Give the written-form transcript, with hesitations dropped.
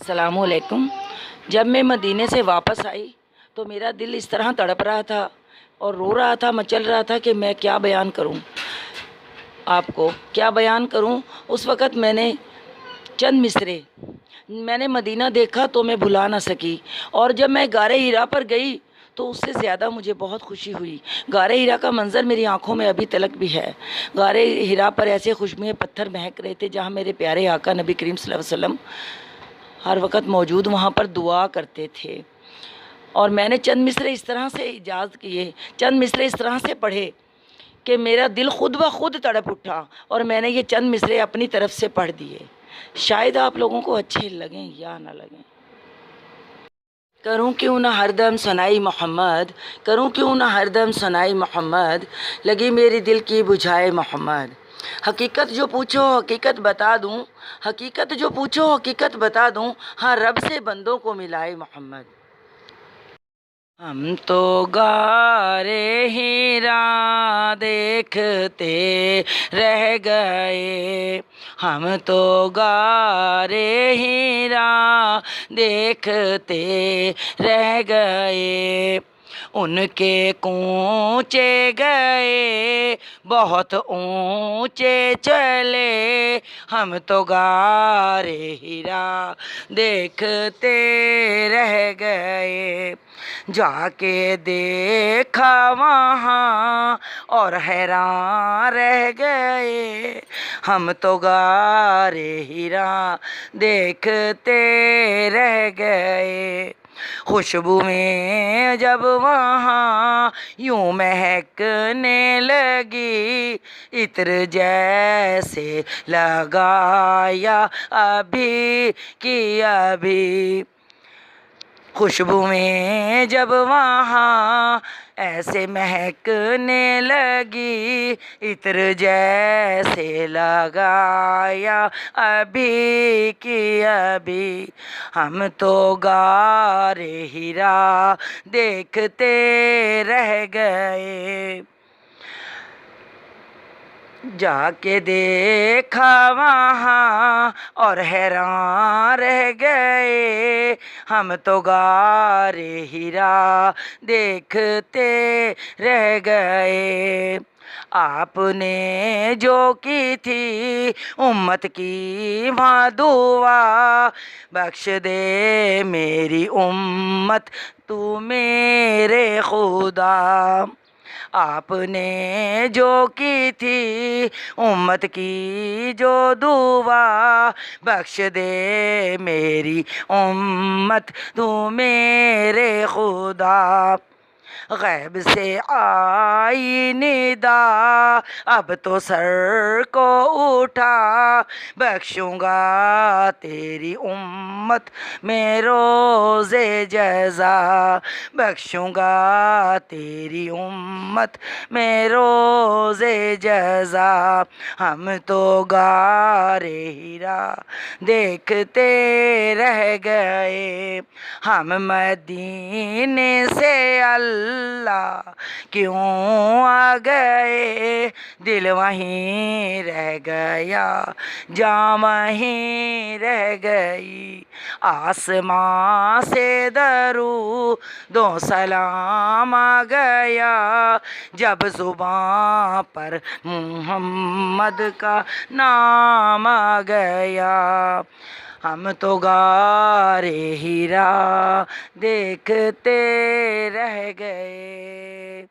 अस्सलामुअलैकुम। जब मैं मदीने से वापस आई तो मेरा दिल इस तरह तड़प रहा था और रो रहा था, मचल रहा था कि मैं क्या बयान करूं, आपको क्या बयान करूं। उस वक़्त मैंने चंद मिसरे मैंने मदीना देखा तो मैं भुला ना सकी। और जब मैं गारे हिरा पर गई तो उससे ज़्यादा मुझे बहुत खुशी हुई। गारे हिरा का मंज़र मेरी आँखों में अभी तलक भी है। गारे हिरा पर ऐसे खुशबुएं पत्थर महक रहे थे जहाँ मेरे प्यारे आका नबी करीम सल्लल्लाहु अलैहि वसल्लम हर वक़्त मौजूद वहाँ पर दुआ करते थे। और मैंने चंद मिसरे इस तरह से इजाज़ किए, चंद मिसरे इस तरह से पढ़े कि मेरा दिल खुद ब खुद तड़प उठा और मैंने ये चंद मिसरे अपनी तरफ से पढ़ दिए। शायद आप लोगों को अच्छे लगें या ना लगें। करूं क्यों ना हरदम सनाई मोहम्मद, करूं क्यों ना हरदम सनाई मोहम्मद, लगी मेरी दिल की बुझाए मोहम्मद। हकीकत जो पूछो हकीकत बता दूं, हकीकत जो पूछो हकीकत बता दूं, हाँ रब से बंदों को मिलाए मोहम्मद। हम तो गारे हीरा देखते रह गए, हम तो गारे हीरा देखते रह गए। उनके कूचे गए बहुत ऊंचे चले, हम तो गारे हीरा देखते रह गए। जाके देखा वहाँ और हैरान रह गए, हम तो गारे हीरा देखते रह गए। खुशबू में जब वहाँ यूं महकने लगी, इत्र जैसे लगाया अभी कि अभी। खुशबू में जब वहाँ ऐसे महकने लगी, इत्र जैसे लगाया अभी कि अभी। हम तो गारे हीरा देखते रह गए। जाके देखा वहाँ और हैरान रह गए, हम तो गारे हीरा देखते रह गए। आपने जो की थी उम्मत की वहाँ दुआ, बख्श दे मेरी उम्मत तू मेरे खुदा। आपने जो की थी उम्मत की जो दुआ, बख्श दे मेरी उम्मत तू मेरे खुदा। गैब से आई निदा अब तो सर को उठा, बख्शूंगा तेरी उम्मत में रोज़े जज़ा, बख्शूंगा तेरी उम्मत में रोज़े जज़ा। हम तो गारे हीरा देखते रह गए, हम मदीने से अल्लाह क्यों आ गए। दिल वहीं रह गया जाँ वहीं रह गई, आसमां से दरूदो सलाम आ गया, जब ज़ुबां पर मुहम्मद का नाम आ गया। हम तो गारे हीरा देखते रह गए।